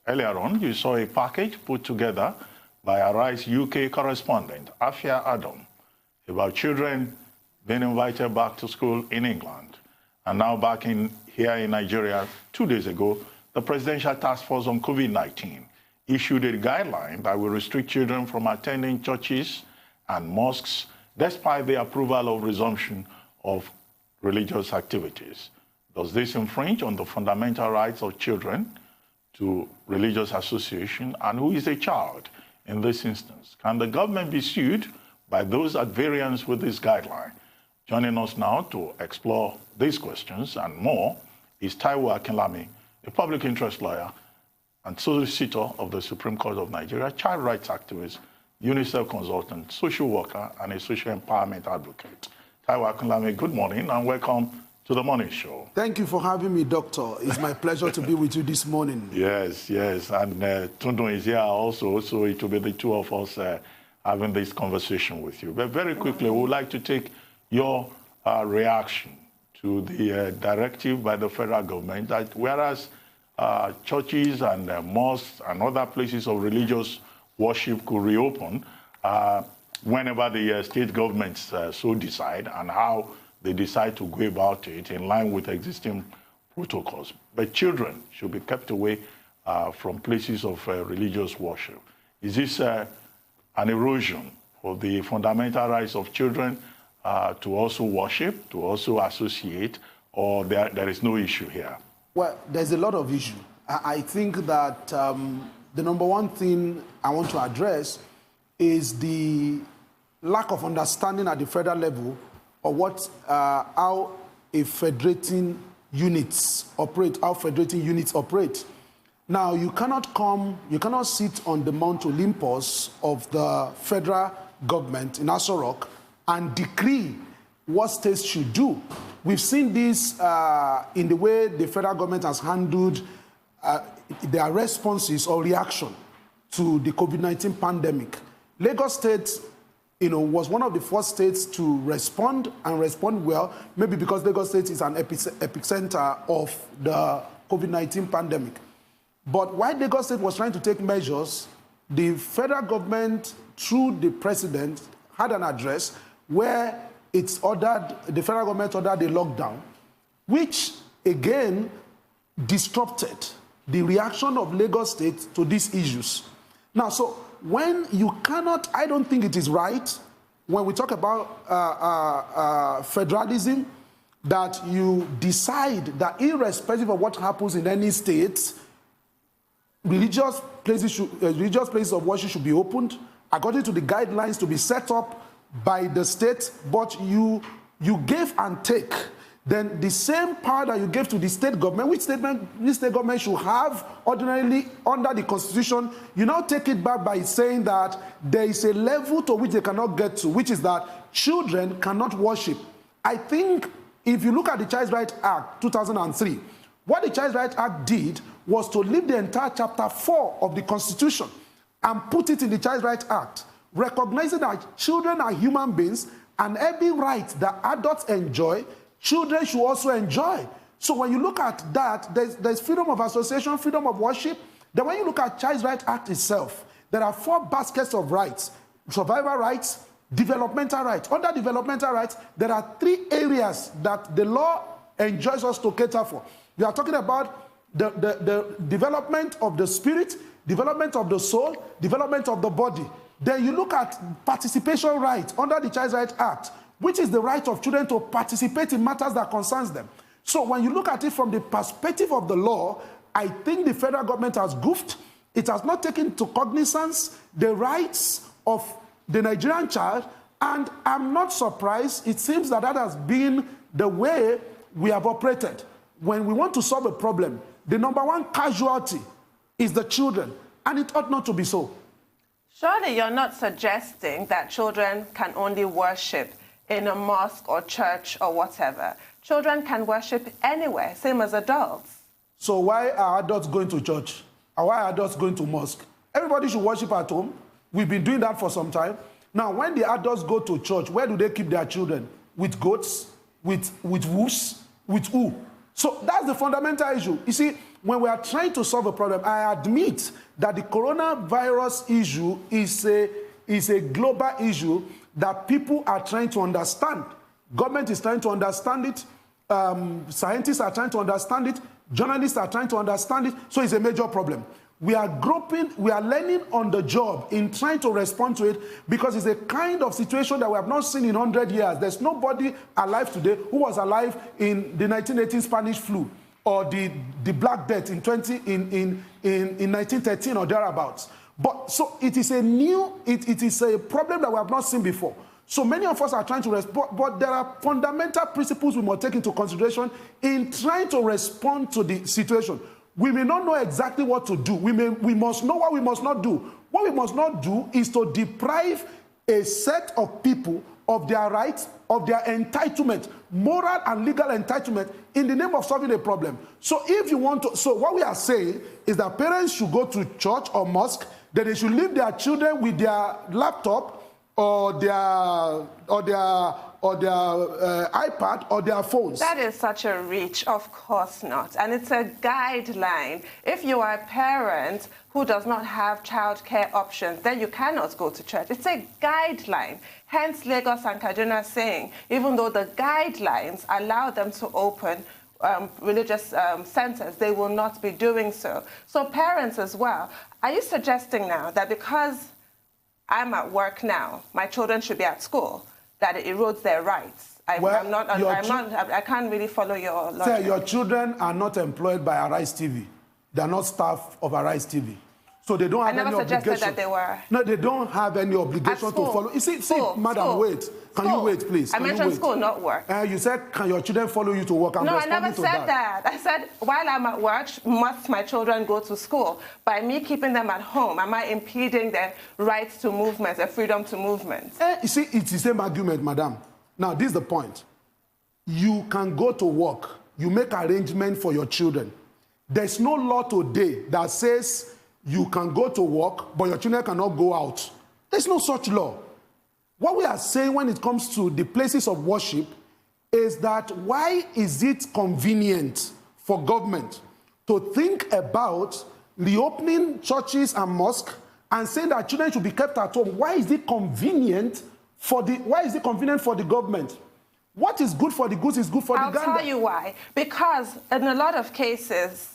Earlier on, you saw a package put together by Arise UK correspondent, Afia Adam, about children being invited back to school in England. And now back here in Nigeria, 2 days ago, the Presidential Task Force on COVID-19 issued a guideline that will restrict children from attending churches and mosques despite the approval of resumption of religious activities. Does this infringe on the fundamental rights of children to religious association? And who is a child in this instance? Can the government be sued by those at variance with this guideline? Joining us now to explore these questions and more is Taiwo Akinlami, a public interest lawyer and solicitor of the Supreme Court of Nigeria, child rights activist, UNICEF consultant, social worker, and a social empowerment advocate. Taiwo Akinlami, good morning and welcome to the morning show. Thank you for having me, Doctor. It's my pleasure to be with you this morning. Yes, yes. And Tundun is here also, so it will be the two of us having this conversation with you. But very quickly, we would like to take your reaction to the directive by the federal government that whereas churches and mosques and other places of religious worship could reopen whenever the state governments so decide and how they decide to go about it in line with existing protocols. But children should be kept away from places of religious worship. Is this an erosion of the fundamental rights of children to also worship, to also associate, or there is no issue here? Well, there's a lot of issue. I think that the number one thing I want to address is the lack of understanding at the federal level of how federating units operate. Now, you cannot sit on the Mount Olympus of the federal government in Aso Rock and decree what states should do. We've seen this in the way the federal government has handled their responses or reaction to the COVID-19 pandemic. Lagos State, was one of the first states to respond and respond well, maybe because Lagos State is an epicenter of the COVID-19 pandemic. But while Lagos State was trying to take measures, the federal government, through the president, had an address where the federal government ordered a lockdown, which again disrupted the reaction of Lagos State to these issues. Now, so when you cannot, I don't think it is right when we talk about federalism that you decide that irrespective of what happens in any state, religious places of worship should be opened according to the guidelines to be set up by the state, but you gave and take. Then the same power that you gave to the state government, which state government should have ordinarily under the Constitution, you now take it back by saying that there is a level to which they cannot get to, which is that children cannot worship. I think if you look at the Child Rights Act 2003, what the Child Rights Act did was to leave the entire chapter 4 of the Constitution and put it in the Child Rights Act, recognizing that children are human beings and every right that adults enjoy, children should also enjoy. So when you look at that, there's freedom of association, freedom of worship. Then when you look at Child Rights Act itself, there are 4 baskets of rights: survival rights, developmental rights. Under developmental rights, there are 3 areas that the law enjoins us to cater for. We are talking about the development of the spirit, development of the soul, development of the body. Then you look at participation rights under the Child Rights Act, which is the right of children to participate in matters that concerns them. So when you look at it from the perspective of the law, I think the federal government has goofed. It has not taken into cognizance the rights of the Nigerian child, and I'm not surprised. It seems that has been the way we have operated. When we want to solve a problem, the number one casualty is the children, and it ought not to be so. Surely you're not suggesting that children can only worship in a mosque or church or whatever. Children can worship anywhere, same as adults. So why are adults going to church? And why are adults going to mosque? Everybody should worship at home. We've been doing that for some time. Now, when the adults go to church, where do they keep their children? With goats? With wolves? With who? So that's the fundamental issue. You see, when we are trying to solve a problem, I admit that the coronavirus issue is a global issue that people are trying to understand. Government is trying to understand it. Scientists are trying to understand it. Journalists are trying to understand it. So it's a major problem. We are learning on the job in trying to respond to it because it's a kind of situation that we have not seen in 100 years. There's nobody alive today who was alive in the 1918 Spanish flu or the Black Death in 1913 or thereabouts. But so it is it is a problem that we have not seen before. So many of us are trying to respond, but there are fundamental principles we must take into consideration in trying to respond to the situation. We may not know exactly what to do. We must know what we must not do. What we must not do is to deprive a set of people of their rights, of their entitlement, moral and legal entitlement, in the name of solving a problem. So if you want to, so what we are saying is that parents should go to church or mosque, that they should leave their children with their laptop or their iPad or their phones. That is such a reach, of course not. And it's a guideline. If you are a parent who does not have childcare options, then you cannot go to church. It's a guideline. Hence, Lagos and Kaduna saying, even though the guidelines allow them to open religious centers, they will not be doing so. So parents as well, are you suggesting now that because I'm at work now, my children should be at school, that it erodes their rights? I can't really follow your logic. Sir, your children are not employed by Arise TV. They are not staff of Arise TV. So they don't have any obligation. I never suggested that they were. No, they don't have any obligation to follow. You see, madam, wait. Can you wait, please? I mentioned school, not work. You said, can your children follow you to work? No, I never said that. I said, while I'm at work, must my children go to school? By me keeping them at home, am I impeding their rights to movement, their freedom to movement? You see, it's the same argument, madam. Now, this is the point. You can go to work. You make arrangements for your children. There's no law today that says you can go to work, but your children cannot go out. There's no such law. What we are saying when it comes to the places of worship is that why is it convenient for government to think about reopening churches and mosques and saying that children should be kept at home? Why is it convenient for the government? What is good for the goose is good for the gander. I'll tell you why. Because in a lot of cases,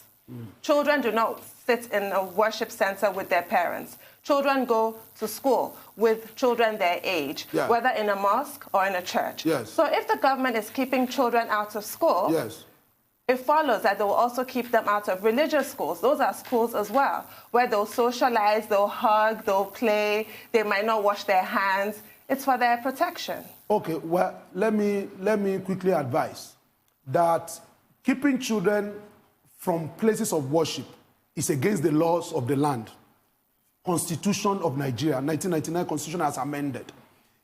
children do not sit in a worship center with their parents. Children go to school with children their age, whether in a mosque or in a church. Yes. So if the government is keeping children out of school, it follows that they will also keep them out of religious schools. Those are schools as well, where they'll socialize, they'll hug, they'll play, they might not wash their hands. It's for their protection. Okay, well, let me quickly advise that keeping children from places of worship is against the laws of the land. Constitution of Nigeria, 1999 Constitution as amended.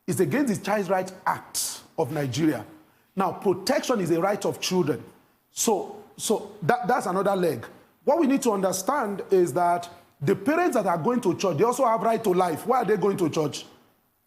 It's against the Child Rights Act of Nigeria. Now, protection is a right of children. So that's another leg. What we need to understand is that the parents that are going to church, they also have right to life. Why are they going to church?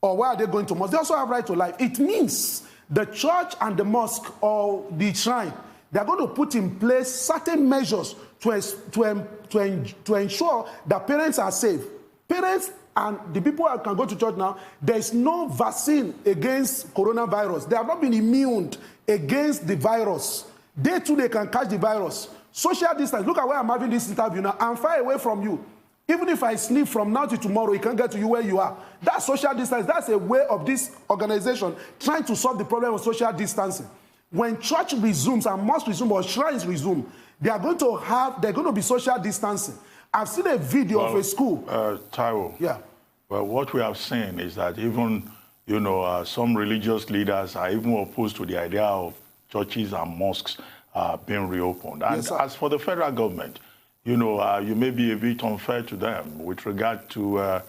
Or why are they going to mosque? They also have right to life. It means the church and the mosque or the shrine, they're going to put in place certain measures to ensure that parents are safe. Parents and the people who can go to church now, there's no vaccine against coronavirus. They have not been immune against the virus. They too, they can catch the virus. Social distance. Look at where I'm having this interview now. I'm far away from you. Even if I sleep from now to tomorrow, it can't get to you where you are. That's social distance. That's a way of this organization trying to solve the problem of social distancing. When church resumes and mosque resume or shrines resume, they're going to be social distancing. I've seen a video of a school. Taiwo. Yeah. Well, what we have seen is that even, some religious leaders are even opposed to the idea of churches and mosques being reopened. And as for the federal government, you may be a bit unfair to them with regard to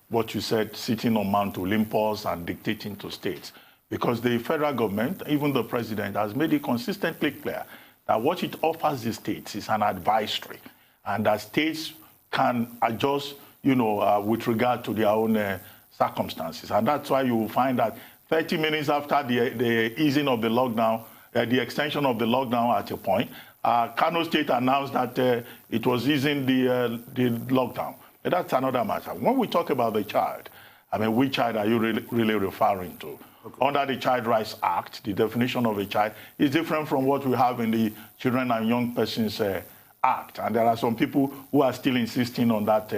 what you said, sitting on Mount Olympus and dictating to states. Because the federal government, even the president, has made it consistently clear that what it offers the states is an advisory, and that states can adjust, with regard to their own circumstances. And that's why you will find that 30 minutes after the easing of the lockdown, the extension of the lockdown at a point, Kano State announced that it was easing the lockdown. But that's another matter. When we talk about the child, I mean, which child are you really referring to? Okay. Under the Child Rights Act, the definition of a child is different from what we have in the Children and Young Persons Act. And there are some people who are still insisting on that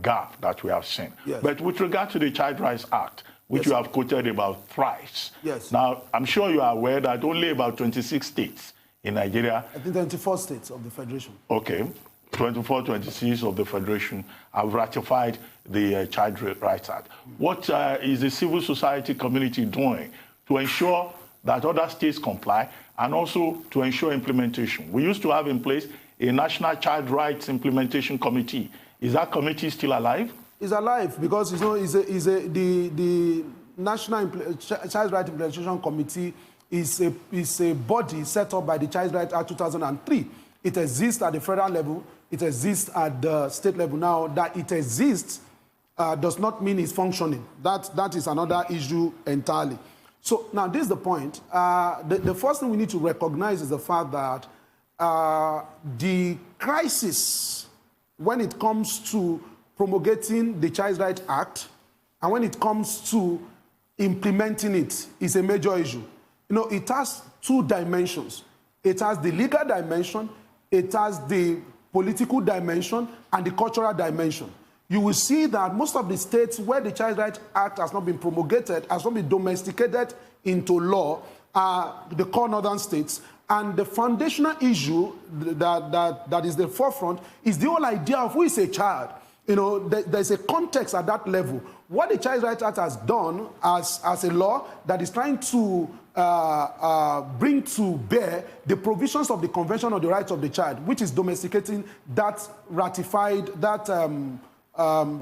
gap that we have seen. Yes. But with regard to the Child Rights Act, which you have quoted about thrice, yes. Now, I'm sure you are aware that only about 26 states in Nigeria... I think 24 states of the Federation. Okay. 24, 26 of the Federation have ratified the Child Rights Act. What is the civil society community doing to ensure that other states comply and also to ensure implementation? We used to have in place a National Child Rights Implementation Committee. Is that committee still alive? It's alive because the National Child Rights Implementation Committee is a body set up by the Child Rights Act 2003. It exists at the federal level. It exists at the state level. Now, that it exists does not mean it's functioning. That is another issue entirely. So now this is the point. The first thing we need to recognize is the fact that the crisis when it comes to promulgating the Child Rights Act and when it comes to implementing it is a major issue. You know, it has two dimensions. It has the legal dimension, it has the political dimension, and the cultural dimension. You will see that most of the states where the Child Rights Act has not been promulgated, has not been domesticated into law, are the core northern states. And the foundational issue that is the forefront is the whole idea of who is a child. You know, there's a context at that level. What the Child Rights Act has done as a law that is trying to bring to bear the provisions of the Convention on the Rights of the Child, which is domesticating that ratified, that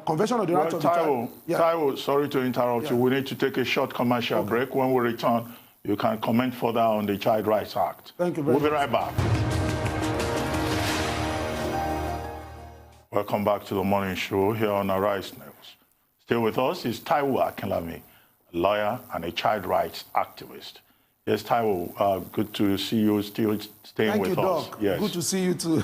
Convention on the Rights of the Child. Taiwo, sorry to interrupt you. We need to take a short commercial break. When we return, you can comment further on the Child Rights Act. Thank you very much. We'll be right back. Welcome back to the morning show here on Arise News. Still with us is Taiwo Akinlami, a lawyer and a child rights activist. Yes, Taiwo, good to see you still staying with us. Thank you, Doc. Yes. Good to see you too.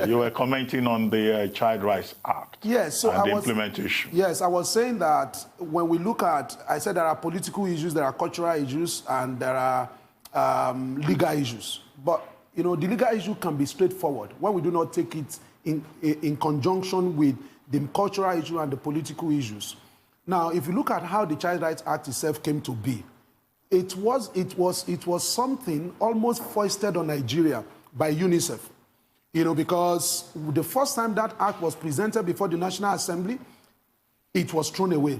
You were commenting on the Child Rights Act yes, and the implementation. Yes, I was saying that when we look at, I said there are political issues, there are cultural issues, and there are legal issues. But, you know, the legal issue can be straightforward when we do not take it in conjunction with the cultural issue and the political issues. Now, if you look at how the Child Rights Act itself came to be, it was something almost foisted on Nigeria by UNICEF. You know, because the first time that act was presented before the National Assembly, it was thrown away.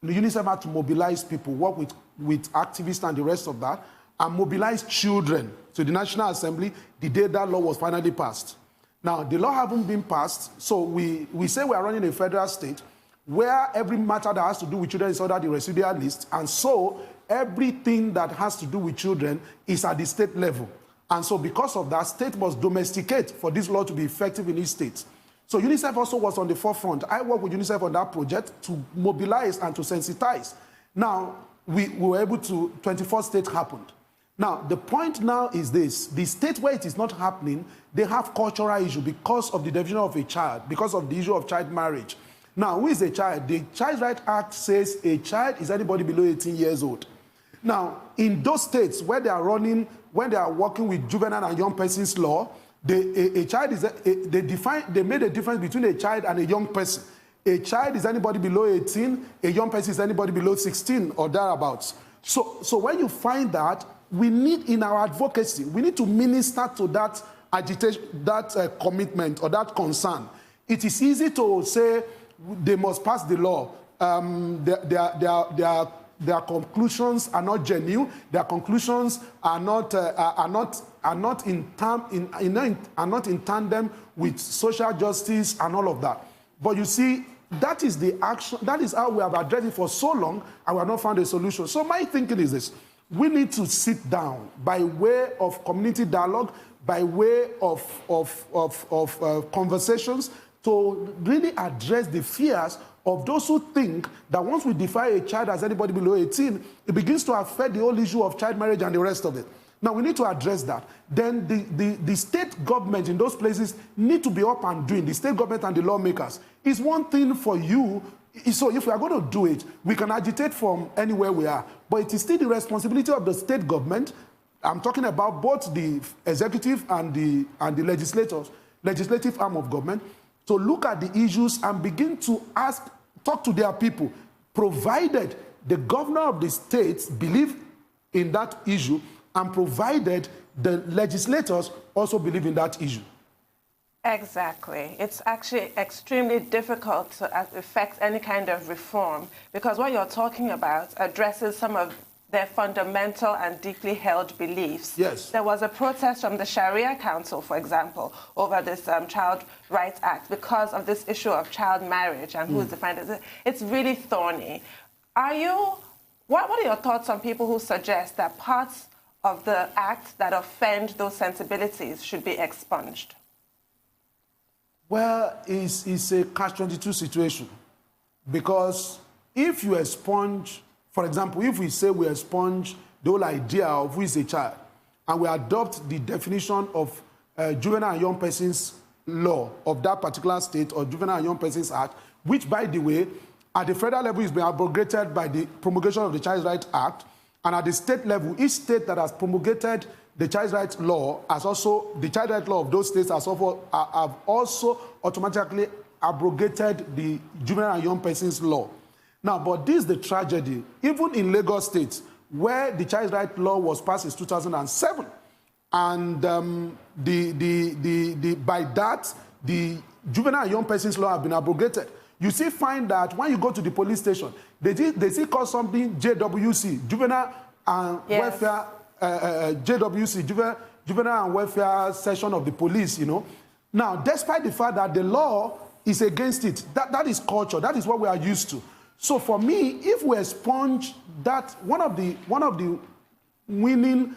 The UNICEF had to mobilize people, work with activists and the rest of that, and mobilize children to the National Assembly the day that law was finally passed. Now, the law hasn't been passed, so we say we are running a federal state where every matter that has to do with children is under the residual list, and so everything that has to do with children is at the state level. And so because of that, state must domesticate for this law to be effective in each state. So UNICEF also was on the forefront. I worked with UNICEF on that project to mobilize and to sensitize. Now, we were able to, 24 states happened. Now, the point now is this. The state where it is not happening, they have cultural issue because of the definition of a child, because of the issue of child marriage. Now, who is a child? The Child Rights Act says a child is anybody below 18 years old. Now, in those states where they are running, when they are working with juvenile and young persons law, a child is, they made a difference between a child and a young person. A child is anybody below 18, a young person is anybody below 16 or thereabouts. So when you find that, we need in our advocacy, we need to minister to that agitation, that commitment or that concern. It is easy to say they must pass the law. Their conclusions are not genuine. Their conclusions are not in tandem with social justice and all of that. But you see, that is the action. That is how we have addressed it for so long, and we have not found a solution. So my thinking is this: we need to sit down by way of community dialogue, by way of conversations, to really address the fears of those who think that once we define a child as anybody below 18, it begins to affect the whole issue of child marriage and the rest of it. Now, we need to address that. Then the state government in those places need to be up and doing, the state government and the lawmakers. It's one thing for you. So if we are going to do it, we can agitate from anywhere we are. But it is still the responsibility of the state government. I'm talking about both the executive and the legislative arm of government, to look at the issues and begin to talk to their people, provided the governor of the states believe in that issue and provided the legislators also believe in that issue. Exactly. It's actually extremely difficult to effect any kind of reform, because what you're talking about addresses some of their fundamental and deeply held beliefs. Yes. There was a protest from the Sharia Council, for example, over this Child Rights Act because of this issue of child marriage and who's defined as it. It's really thorny. What are your thoughts on people who suggest that parts of the act that offend those sensibilities should be expunged? Well, it's a catch-22 situation, because if you expunge, for example, if we say we expunge the whole idea of who is a child, and we adopt the definition of juvenile and young persons law of that particular state, or juvenile and young persons act, which, by the way, at the federal level is being abrogated by the promulgation of the Child Rights Act, and at the state level, each state that has promulgated the Child Rights Law has also, the Child Rights Law of those states have also automatically abrogated the Juvenile and Young Persons Law. Now, but this is the tragedy. Even in Lagos State, where the Child Rights Law was passed in 2007, and by that, the Juvenile and Young Persons Law have been abrogated. You still find that when you go to the police station, they still call something JWC, Juvenile and Welfare, JWC, Juvenile and Welfare Section of the police, you know. Now, despite the fact that the law is against it, that is culture, that is what we are used to. So for me, if we expunge that, one of the winning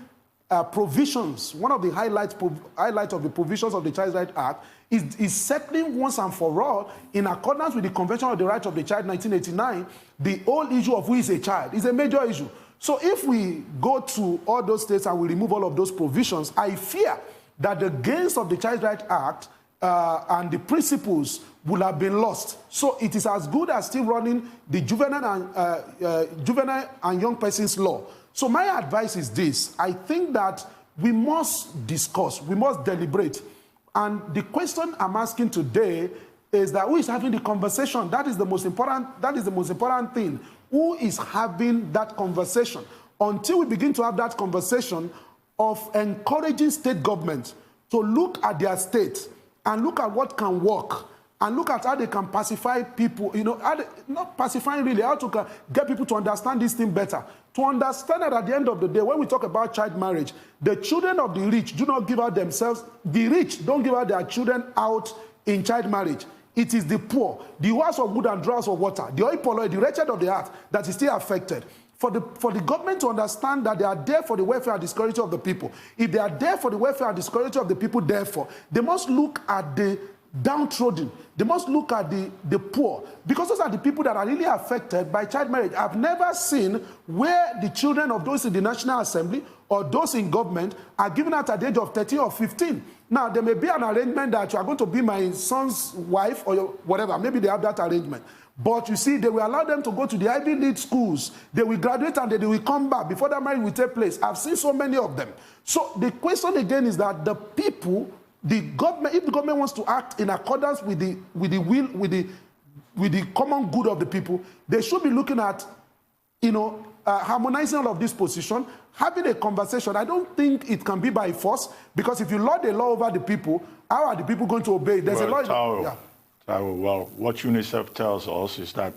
provisions, one of the highlights of the provisions of the Child Rights Act is settling once and for all, in accordance with the Convention on the Rights of the Child 1989, the whole issue of who is a child is a major issue. So if we go to all those states and we remove all of those provisions, I fear that the gains of the Child Rights Act and the principles will have been lost. So it is as good as still running the juvenile and young persons law. So my advice is this: I think that we must discuss, we must deliberate. And the question I'm asking today is that who is having the conversation? That is the most important thing. Who is having that conversation? Until we begin to have that conversation of encouraging state government to look at their state and look at what can work, and look at how they can pacify people, you know, not pacifying really, how to get people to understand this thing better. To understand that at the end of the day, when we talk about child marriage, the children of the rich do not give out themselves, the rich don't give out their children out in child marriage. It is the poor, the house of wood and drawers of water, the oipoloi, the wretched of the earth that is still affected. For the government to understand that they are there for the welfare and the security of the people. If they are there for the welfare and the security of the people, therefore, they must look at the downtrodden. They must look at the poor, because those are the people that are really affected by child marriage. I've never seen where the children of those in the National Assembly or those in government are given out at the age of 13 or 15. Now, there may be an arrangement that you are going to be my son's wife or whatever. Maybe they have that arrangement. But you see, they will allow them to go to the Ivy League schools. They will graduate and they will come back before that marriage will take place. I've seen so many of them. So the question again is that the people, the government, if the government wants to act in accordance with the common good of the people, they should be looking at, you know, harmonizing all of this position, having a conversation. I don't think it can be by force, because if you lord a law over the people, how are the people going to obey? There's a law. Well, what UNICEF tells us is that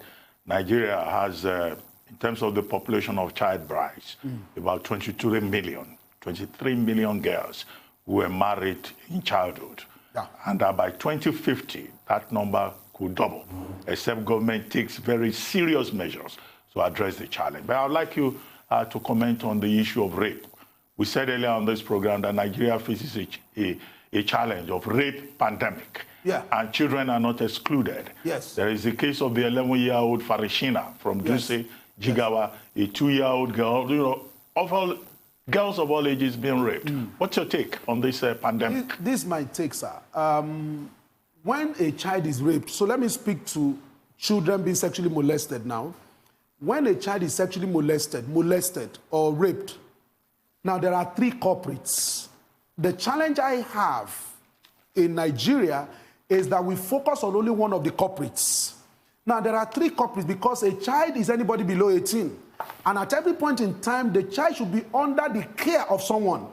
Nigeria has, in terms of the population of child brides, about 23 million girls who were married in childhood. Yeah. And that by 2050, that number could double, except government takes very serious measures to address the challenge. But I'd like you to comment on the issue of rape. We said earlier on this program that Nigeria faces a challenge of rape pandemic. Yeah. And children are not excluded. Yes. There is the case of the 11-year-old Farishina from Duse, Jigawa, a 2-year-old girl, you know, often girls of all ages being raped. What's your take on this pandemic? This is my take, sir. When a child is raped, so let me speak to children being sexually molested now. When a child is sexually molested or raped, now there are three culprits. The challenge I have in Nigeria is that we focus on only one of the culprits. Now, there are three culprits because a child is anybody below 18. And at every point in time, the child should be under the care of someone.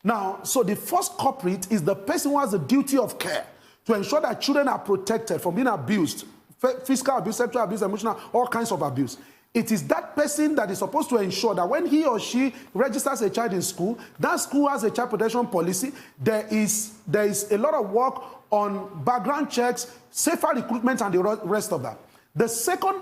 Now, so the first culprit is the person who has the duty of care to ensure that children are protected from being abused, physical abuse, sexual abuse, emotional, all kinds of abuse. It is that person that is supposed to ensure that when he or she registers a child in school, that school has a child protection policy. There is a lot of work on background checks, safer recruitment, and the rest of that. The second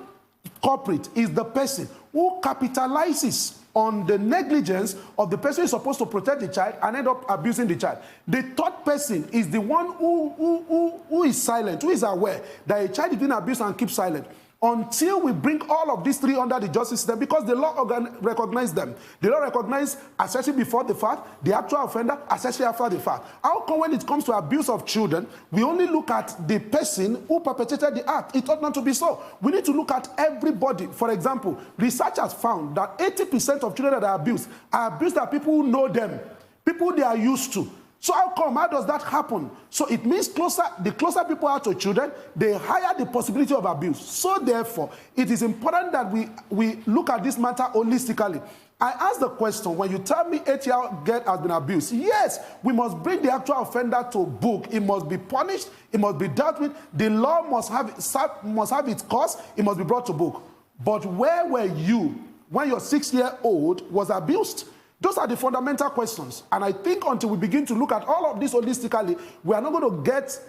culprit is the person who capitalizes on the negligence of the person who is supposed to protect the child and end up abusing the child. The third person is the one who is silent, who is aware that a child is being abused and keeps silent. Until we bring all of these three under the justice system, because the law recognizes them. The law recognizes accessory before the fact, the actual offender, accessory after the fact. How come when it comes to abuse of children, we only look at the person who perpetrated the act? It ought not to be so. We need to look at everybody. For example, research has found that 80% of children that are abused by people who know them, people they are used to. So how does that happen? So it means the closer people are to children, the higher the possibility of abuse. So therefore, it is important that we look at this matter holistically. I ask the question, when you tell me 8-year-old girl has been abused, yes, we must bring the actual offender to book. It must be punished. It must be dealt with. The law must have its course. It must be brought to book. But where were you when your 6-year-old was abused? Those are the fundamental questions. And I think until we begin to look at all of this holistically, we are not going to get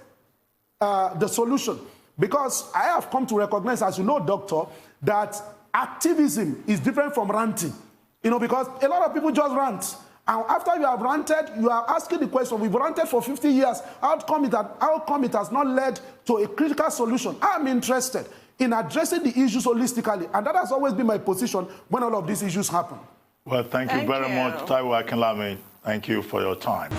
the solution. Because I have come to recognize, as you know, doctor, that activism is different from ranting. You know, because a lot of people just rant. And after you have ranted, you are asking the question, we've ranted for 50 years. How come it has not led to a critical solution? I'm interested in addressing the issues holistically. And that has always been my position when all of these issues happen. Well, thank you very much, Taiwo Akinlami. Thank you for your time.